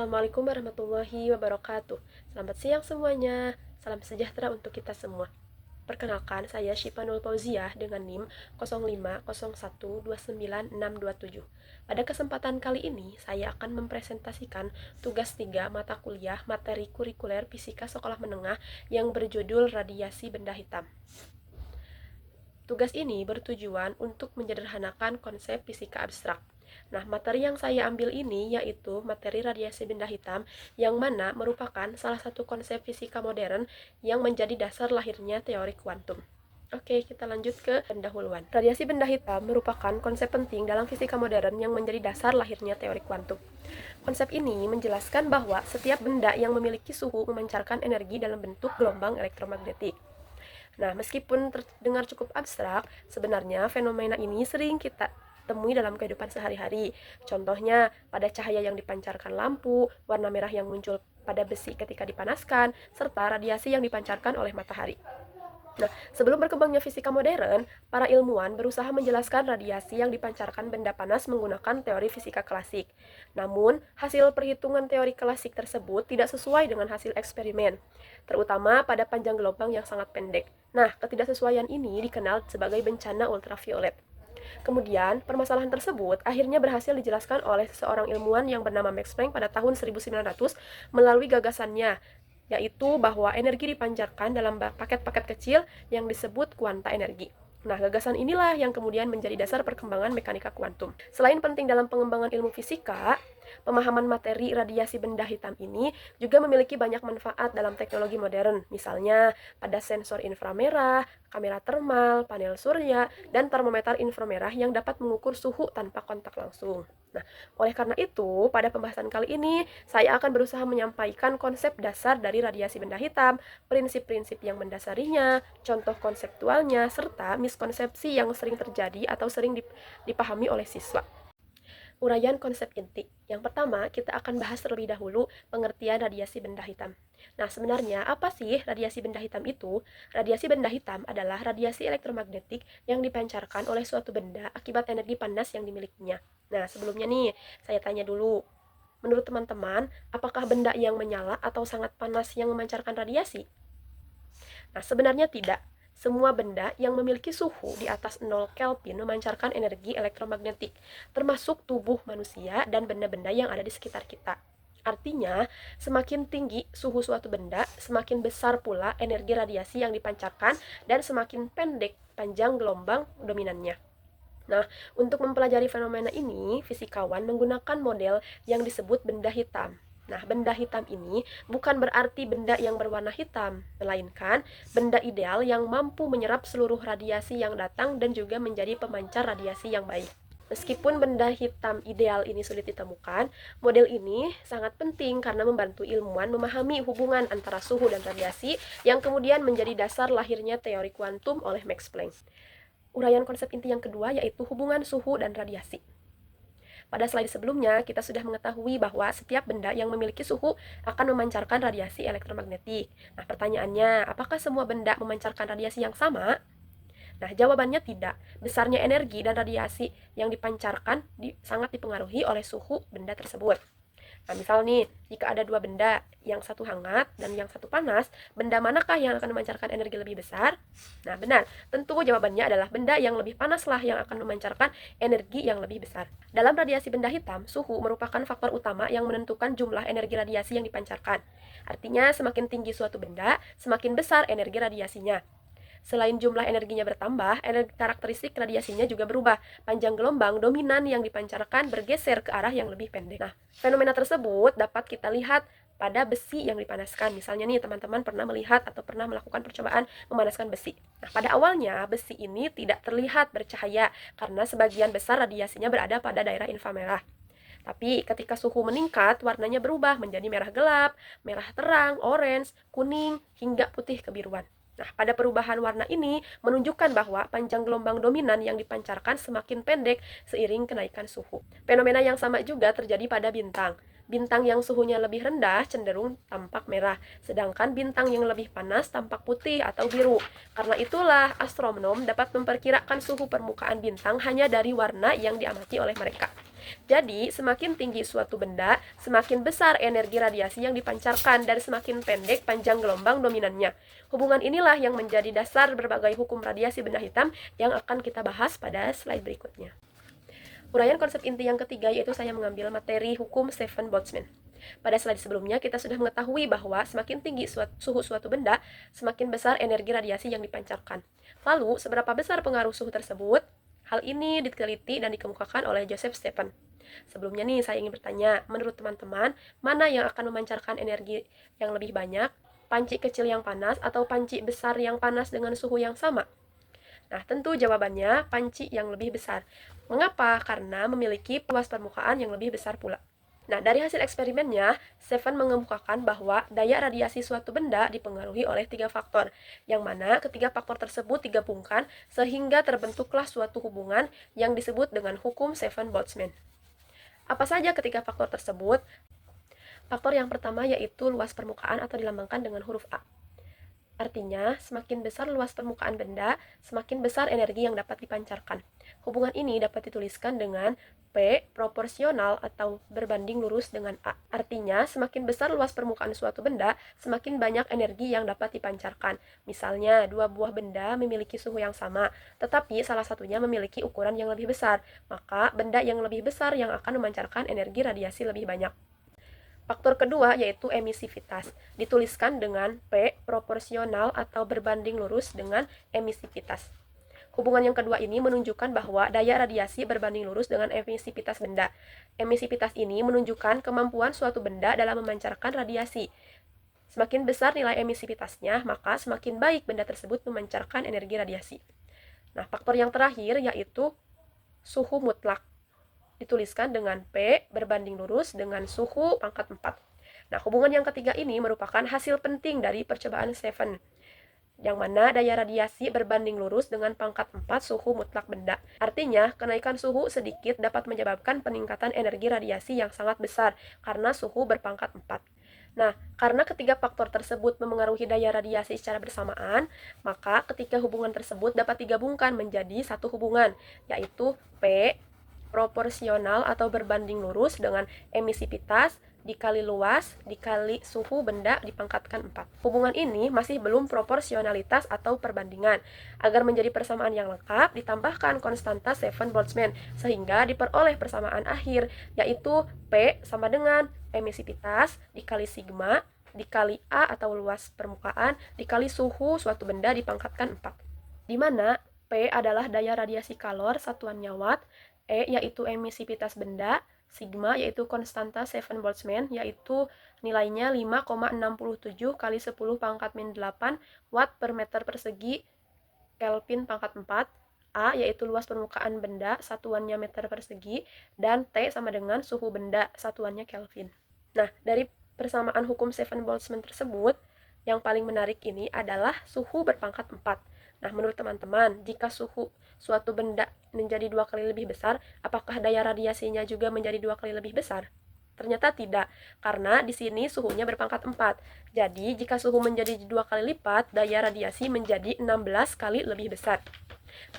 Assalamualaikum warahmatullahi wabarakatuh. Selamat siang semuanya. Salam sejahtera untuk kita semua. Perkenalkan, saya Syifanul Fauziah dengan NIM 050129627. Pada kesempatan kali ini, saya akan mempresentasikan tugas 3 mata kuliah materi kurikuler Fisika Sekolah Menengah yang berjudul Radiasi Benda Hitam. Tugas ini bertujuan untuk menyederhanakan konsep fisika abstrak. Nah, materi yang saya ambil ini yaitu materi radiasi benda hitam, yang mana merupakan salah satu konsep fisika modern yang menjadi dasar lahirnya teori kuantum. Oke, kita lanjut ke pendahuluan. Radiasi benda hitam merupakan konsep penting dalam fisika modern yang menjadi dasar lahirnya teori kuantum. Konsep ini menjelaskan bahwa setiap benda yang memiliki suhu memancarkan energi dalam bentuk gelombang elektromagnetik. Nah, meskipun terdengar cukup abstrak, sebenarnya fenomena ini sering kita temui dalam kehidupan sehari-hari. Contohnya, pada cahaya yang dipancarkan lampu, warna merah yang muncul pada besi ketika dipanaskan, serta radiasi yang dipancarkan oleh matahari. Nah, sebelum berkembangnya fisika modern, para ilmuwan berusaha menjelaskan radiasi yang dipancarkan benda panas menggunakan teori fisika klasik. Namun, hasil perhitungan teori klasik tersebut tidak sesuai dengan hasil eksperimen, terutama pada panjang gelombang yang sangat pendek. Nah, ketidaksesuaian ini dikenal sebagai bencana ultraviolet. Kemudian, permasalahan tersebut akhirnya berhasil dijelaskan oleh seorang ilmuwan yang bernama Max Planck pada tahun 1900 melalui gagasannya, yaitu bahwa energi dipancarkan dalam paket-paket kecil yang disebut kuanta energi. Nah, gagasan inilah yang kemudian menjadi dasar perkembangan mekanika kuantum. Selain penting dalam pengembangan ilmu fisika, pemahaman materi radiasi benda hitam ini juga memiliki banyak manfaat dalam teknologi modern, misalnya pada sensor inframerah, kamera termal, panel surya, dan termometer inframerah yang dapat mengukur suhu tanpa kontak langsung. Nah, oleh karena itu, pada pembahasan kali ini, saya akan berusaha menyampaikan konsep dasar dari radiasi benda hitam, prinsip-prinsip yang mendasarinya, contoh konseptualnya, serta miskonsepsi yang sering terjadi atau sering dipahami oleh siswa. Uraian konsep inti. Yang pertama, kita akan bahas terlebih dahulu pengertian radiasi benda hitam. Nah, sebenarnya apa sih radiasi benda hitam itu? Radiasi benda hitam adalah radiasi elektromagnetik yang dipancarkan oleh suatu benda akibat energi panas yang dimilikinya. Nah, sebelumnya nih, saya tanya dulu. Menurut teman-teman, apakah benda yang menyala atau sangat panas yang memancarkan radiasi? Nah, sebenarnya tidak. Semua benda yang memiliki suhu di atas 0 Kelvin memancarkan energi elektromagnetik, termasuk tubuh manusia dan benda-benda yang ada di sekitar kita. Artinya, semakin tinggi suhu suatu benda, semakin besar pula energi radiasi yang dipancarkan dan semakin pendek panjang gelombang dominannya. Nah, untuk mempelajari fenomena ini, fisikawan menggunakan model yang disebut benda hitam. Nah, benda hitam ini bukan berarti benda yang berwarna hitam, melainkan benda ideal yang mampu menyerap seluruh radiasi yang datang dan juga menjadi pemancar radiasi yang baik. Meskipun benda hitam ideal ini sulit ditemukan, model ini sangat penting karena membantu ilmuwan memahami hubungan antara suhu dan radiasi yang kemudian menjadi dasar lahirnya teori kuantum oleh Max Planck. Uraian konsep inti yang kedua yaitu hubungan suhu dan radiasi. Pada slide sebelumnya, kita sudah mengetahui bahwa setiap benda yang memiliki suhu akan memancarkan radiasi elektromagnetik. Nah, pertanyaannya, apakah semua benda memancarkan radiasi yang sama? Nah, jawabannya tidak. Besarnya energi dan radiasi yang dipancarkan sangat dipengaruhi oleh suhu benda tersebut. Nah, misal nih, jika ada dua benda, yang satu hangat dan yang satu panas, benda manakah yang akan memancarkan energi lebih besar? Nah, benar. Tentu jawabannya adalah benda yang lebih panaslah yang akan memancarkan energi yang lebih besar. Dalam radiasi benda hitam, suhu merupakan faktor utama yang menentukan jumlah energi radiasi yang dipancarkan. Artinya, semakin tinggi suatu benda, semakin besar energi radiasinya. Selain jumlah energinya bertambah, karakteristik radiasinya juga berubah. Panjang gelombang dominan yang dipancarkan bergeser ke arah yang lebih pendek. Nah, fenomena tersebut dapat kita lihat pada besi yang dipanaskan. Misalnya nih, teman-teman pernah melihat atau pernah melakukan percobaan memanaskan besi. Nah, pada awalnya besi ini tidak terlihat bercahaya karena sebagian besar radiasinya berada pada daerah inframerah. Tapi ketika suhu meningkat, warnanya berubah menjadi merah gelap, merah terang, orange, kuning, hingga putih kebiruan. Nah, pada perubahan warna ini menunjukkan bahwa panjang gelombang dominan yang dipancarkan semakin pendek seiring kenaikan suhu. Fenomena yang sama juga terjadi pada bintang. Bintang yang suhunya lebih rendah cenderung tampak merah, sedangkan bintang yang lebih panas tampak putih atau biru. Karena itulah, astronom dapat memperkirakan suhu permukaan bintang hanya dari warna yang diamati oleh mereka. Jadi, semakin tinggi suatu benda, semakin besar energi radiasi yang dipancarkan dan semakin pendek panjang gelombang dominannya. Hubungan inilah yang menjadi dasar berbagai hukum radiasi benda hitam yang akan kita bahas pada slide berikutnya. Uraian konsep inti yang ketiga yaitu saya mengambil materi hukum Stephen Boltzmann. Pada slide sebelumnya kita sudah mengetahui bahwa semakin tinggi suhu suatu benda, semakin besar energi radiasi yang dipancarkan. Lalu, seberapa besar pengaruh suhu tersebut? Hal ini diteliti dan dikemukakan oleh Joseph Stephen. Sebelumnya nih, saya ingin bertanya, menurut teman-teman, mana yang akan memancarkan energi yang lebih banyak? Panci kecil yang panas atau panci besar yang panas dengan suhu yang sama? Nah, tentu jawabannya panci yang lebih besar. Mengapa? Karena memiliki luas permukaan yang lebih besar pula. Nah, dari hasil eksperimennya, Stephen mengemukakan bahwa daya radiasi suatu benda dipengaruhi oleh 3 faktor, yang mana ketiga faktor tersebut digabungkan sehingga terbentuklah suatu hubungan yang disebut dengan hukum Stephen-Boltzmann. Apa saja ketiga faktor tersebut? Faktor yang pertama yaitu luas permukaan atau dilambangkan dengan huruf A. Artinya, semakin besar luas permukaan benda, semakin besar energi yang dapat dipancarkan. Hubungan ini dapat dituliskan dengan P proporsional atau berbanding lurus dengan A. Artinya, semakin besar luas permukaan suatu benda, semakin banyak energi yang dapat dipancarkan. Misalnya, dua buah benda memiliki suhu yang sama, tetapi salah satunya memiliki ukuran yang lebih besar, maka benda yang lebih besar yang akan memancarkan energi radiasi lebih banyak. Faktor kedua yaitu emisivitas, dituliskan dengan P proporsional atau berbanding lurus dengan emisivitas. Hubungan yang kedua ini menunjukkan bahwa daya radiasi berbanding lurus dengan emisivitas benda. Emisivitas ini menunjukkan kemampuan suatu benda dalam memancarkan radiasi. Semakin besar nilai emisivitasnya, maka semakin baik benda tersebut memancarkan energi radiasi. Nah, faktor yang terakhir yaitu suhu mutlak, dituliskan dengan P berbanding lurus dengan suhu pangkat 4. Nah, hubungan yang ketiga ini merupakan hasil penting dari percobaan Stephen, yang mana daya radiasi berbanding lurus dengan pangkat 4 suhu mutlak benda. Artinya, kenaikan suhu sedikit dapat menyebabkan peningkatan energi radiasi yang sangat besar karena suhu berpangkat 4. Nah, karena ketiga faktor tersebut memengaruhi daya radiasi secara bersamaan, maka ketiga hubungan tersebut dapat digabungkan menjadi satu hubungan, yaitu P proporsional atau berbanding lurus dengan emisivitas dikali luas dikali suhu benda dipangkatkan 4. Hubungan ini masih belum proporsionalitas atau perbandingan. Agar menjadi persamaan yang lengkap, ditambahkan konstanta Stephen-Boltzmann sehingga diperoleh persamaan akhir, yaitu P sama dengan emisivitas dikali sigma dikali A atau luas permukaan dikali suhu suatu benda dipangkatkan 4. Di mana P adalah daya radiasi kalor satuannya watt, E yaitu emisivitas benda, sigma yaitu konstanta Stephen-Boltzmann yaitu nilainya 5,67 kali 10 pangkat min 8 watt per meter persegi Kelvin pangkat 4, A yaitu luas permukaan benda satuannya meter persegi, dan T sama dengan suhu benda satuannya Kelvin. Nah, dari persamaan hukum Stephen-Boltzmann tersebut, yang paling menarik ini adalah suhu berpangkat 4. Nah, menurut teman-teman, jika suhu suatu benda menjadi 2 kali lebih besar, apakah daya radiasinya juga menjadi 2 kali lebih besar? Ternyata tidak, karena di sini suhunya berpangkat 4. Jadi, jika suhu menjadi 2 kali lipat, daya radiasi menjadi 16 kali lebih besar.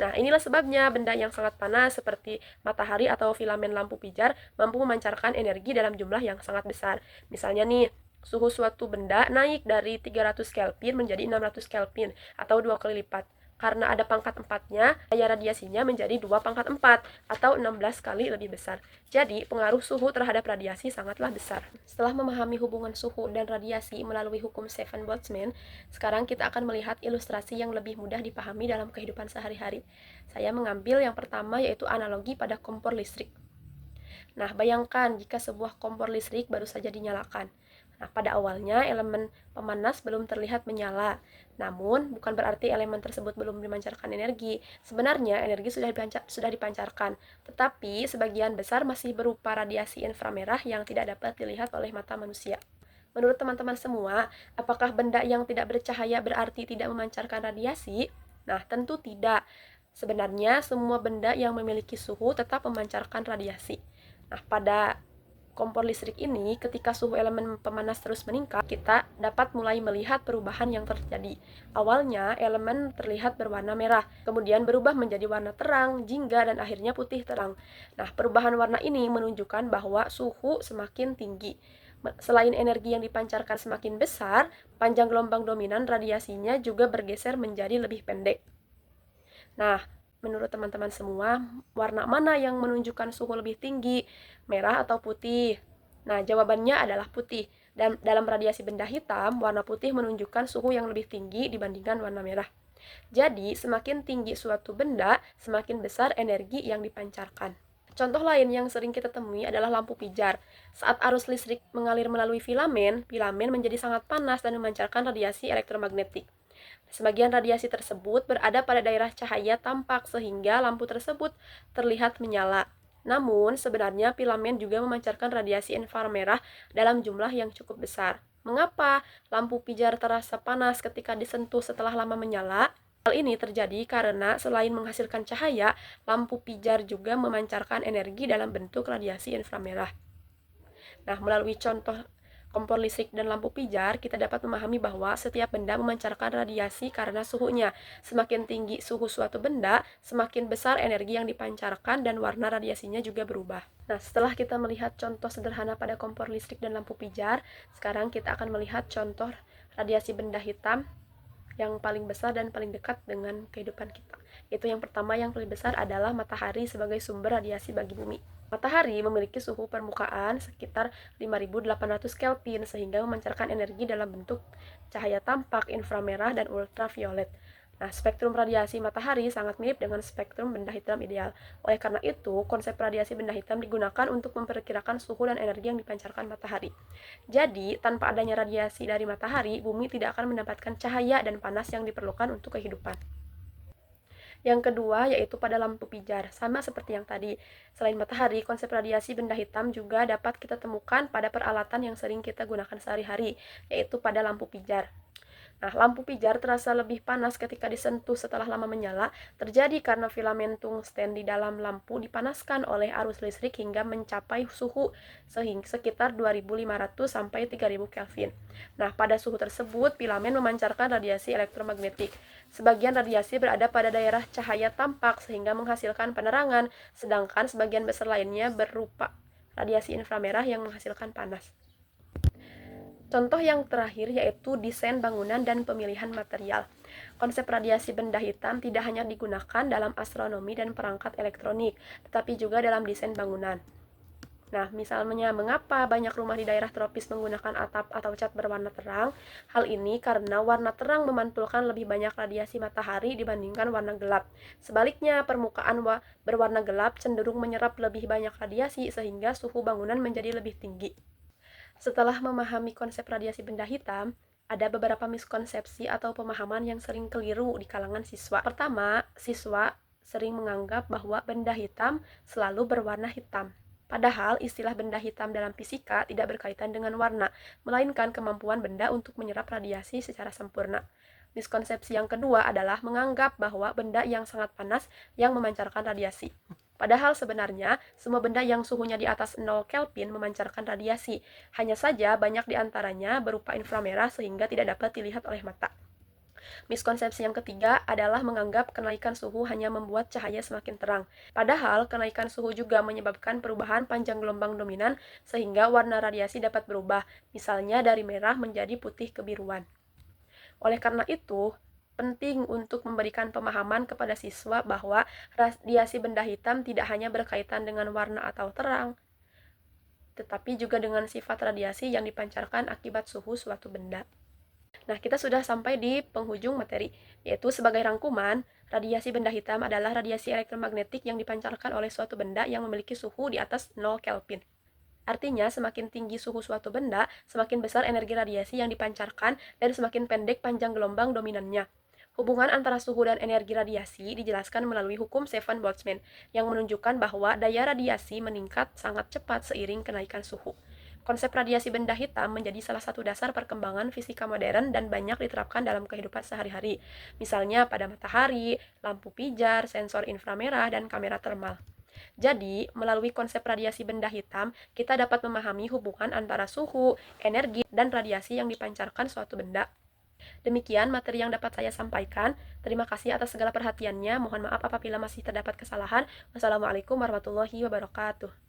Nah, inilah sebabnya benda yang sangat panas seperti matahari atau filamen lampu pijar mampu memancarkan energi dalam jumlah yang sangat besar. Misalnya nih, suhu suatu benda naik dari 300 Kelvin menjadi 600 Kelvin atau 2 kali lipat. Karena ada pangkat 4-nya, daya radiasinya menjadi 2 pangkat 4 atau 16 kali lebih besar. Jadi, pengaruh suhu terhadap radiasi sangatlah besar. Setelah memahami hubungan suhu dan radiasi melalui hukum Stephen-Boltzmann, sekarang kita akan melihat ilustrasi yang lebih mudah dipahami dalam kehidupan sehari-hari. Saya mengambil yang pertama yaitu analogi pada kompor listrik. Nah, bayangkan jika sebuah kompor listrik baru saja dinyalakan. Nah, pada awalnya elemen pemanas belum terlihat menyala. Namun, bukan berarti elemen tersebut belum memancarkan energi. Sebenarnya, energi sudah dipancarkan, tetapi sebagian besar masih berupa radiasi inframerah yang tidak dapat dilihat oleh mata manusia. Menurut teman-teman semua, apakah benda yang tidak bercahaya berarti tidak memancarkan radiasi? Nah, tentu tidak. Sebenarnya, semua benda yang memiliki suhu tetap memancarkan radiasi. Nah, pada kompor listrik ini, ketika suhu elemen pemanas terus meningkat, kita dapat mulai melihat perubahan yang terjadi. Awalnya, elemen terlihat berwarna merah, kemudian berubah menjadi warna terang, jingga, dan akhirnya putih terang. Nah, perubahan warna ini menunjukkan bahwa suhu semakin tinggi. Selain energi yang dipancarkan semakin besar, panjang gelombang dominan radiasinya juga bergeser menjadi lebih pendek. Nah, menurut teman-teman semua, warna mana yang menunjukkan suhu lebih tinggi, merah atau putih? Nah, jawabannya adalah putih. Dan dalam radiasi benda hitam, warna putih menunjukkan suhu yang lebih tinggi dibandingkan warna merah. Jadi, semakin tinggi suatu benda, semakin besar energi yang dipancarkan. Contoh lain yang sering kita temui adalah lampu pijar. Saat arus listrik mengalir melalui filamen, filamen menjadi sangat panas dan memancarkan radiasi elektromagnetik. Sebagian radiasi tersebut berada pada daerah cahaya tampak sehingga lampu tersebut terlihat menyala. Namun, sebenarnya filamen juga memancarkan radiasi inframerah dalam jumlah yang cukup besar. Mengapa lampu pijar terasa panas ketika disentuh setelah lama menyala? Hal ini terjadi karena selain menghasilkan cahaya, lampu pijar juga memancarkan energi dalam bentuk radiasi inframerah. Nah, melalui contoh kompor listrik dan lampu pijar, kita dapat memahami bahwa setiap benda memancarkan radiasi karena suhunya. Semakin tinggi suhu suatu benda, semakin besar energi yang dipancarkan dan warna radiasinya juga berubah. Nah, setelah kita melihat contoh sederhana pada kompor listrik dan lampu pijar, sekarang kita akan melihat contoh radiasi benda hitam yang paling besar dan paling dekat dengan kehidupan kita. Itu yang pertama, yang paling besar adalah matahari sebagai sumber radiasi bagi bumi. Matahari memiliki suhu permukaan sekitar 5.800 Kelvin sehingga memancarkan energi dalam bentuk cahaya tampak, inframerah, dan ultraviolet. Nah, spektrum radiasi matahari sangat mirip dengan spektrum benda hitam ideal. Oleh karena itu, konsep radiasi benda hitam digunakan untuk memperkirakan suhu dan energi yang dipancarkan matahari. Jadi, tanpa adanya radiasi dari matahari, bumi tidak akan mendapatkan cahaya dan panas yang diperlukan untuk kehidupan. Yang kedua yaitu pada lampu pijar, sama seperti yang tadi. Selain matahari, konsep radiasi benda hitam juga dapat kita temukan pada peralatan yang sering kita gunakan sehari-hari, yaitu pada lampu pijar. Nah, lampu pijar terasa lebih panas ketika disentuh setelah lama menyala, terjadi karena filamen tungsten di dalam lampu dipanaskan oleh arus listrik hingga mencapai suhu sekitar 2.500 sampai 3.000 Kelvin. Nah, pada suhu tersebut, filamen memancarkan radiasi elektromagnetik. Sebagian radiasi berada pada daerah cahaya tampak sehingga menghasilkan penerangan, sedangkan sebagian besar lainnya berupa radiasi inframerah yang menghasilkan panas. Contoh yang terakhir yaitu desain bangunan dan pemilihan material. Konsep radiasi benda hitam tidak hanya digunakan dalam astronomi dan perangkat elektronik, tetapi juga dalam desain bangunan. Nah, misalnya mengapa banyak rumah di daerah tropis menggunakan atap atau cat berwarna terang? Hal ini karena warna terang memantulkan lebih banyak radiasi matahari dibandingkan warna gelap. Sebaliknya, permukaan berwarna gelap cenderung menyerap lebih banyak radiasi sehingga suhu bangunan menjadi lebih tinggi. Setelah memahami konsep radiasi benda hitam, ada beberapa miskonsepsi atau pemahaman yang sering keliru di kalangan siswa. Pertama, siswa sering menganggap bahwa benda hitam selalu berwarna hitam. Padahal istilah benda hitam dalam fisika tidak berkaitan dengan warna, melainkan kemampuan benda untuk menyerap radiasi secara sempurna. Miskonsepsi yang kedua adalah menganggap bahwa benda yang sangat panas yang memancarkan radiasi. Padahal sebenarnya, semua benda yang suhunya di atas 0 Kelvin memancarkan radiasi. Hanya saja banyak di antaranya berupa inframerah sehingga tidak dapat dilihat oleh mata. Miskonsepsi yang ketiga adalah menganggap kenaikan suhu hanya membuat cahaya semakin terang. Padahal, kenaikan suhu juga menyebabkan perubahan panjang gelombang dominan sehingga warna radiasi dapat berubah, misalnya dari merah menjadi putih kebiruan. Oleh karena itu, penting untuk memberikan pemahaman kepada siswa bahwa radiasi benda hitam tidak hanya berkaitan dengan warna atau terang, tetapi juga dengan sifat radiasi yang dipancarkan akibat suhu suatu benda. Nah, kita sudah sampai di penghujung materi, yaitu sebagai rangkuman, radiasi benda hitam adalah radiasi elektromagnetik yang dipancarkan oleh suatu benda yang memiliki suhu di atas 0 Kelvin. Artinya, semakin tinggi suhu suatu benda, semakin besar energi radiasi yang dipancarkan dan semakin pendek panjang gelombang dominannya. Hubungan antara suhu dan energi radiasi dijelaskan melalui hukum Stefan-Boltzmann yang menunjukkan bahwa daya radiasi meningkat sangat cepat seiring kenaikan suhu. Konsep radiasi benda hitam menjadi salah satu dasar perkembangan fisika modern dan banyak diterapkan dalam kehidupan sehari-hari, misalnya pada matahari, lampu pijar, sensor inframerah, dan kamera termal. Jadi, melalui konsep radiasi benda hitam, kita dapat memahami hubungan antara suhu, energi, dan radiasi yang dipancarkan suatu benda. Demikian materi yang dapat saya sampaikan. Terima kasih atas segala perhatiannya. Mohon maaf apabila masih terdapat kesalahan. Wassalamualaikum warahmatullahi wabarakatuh.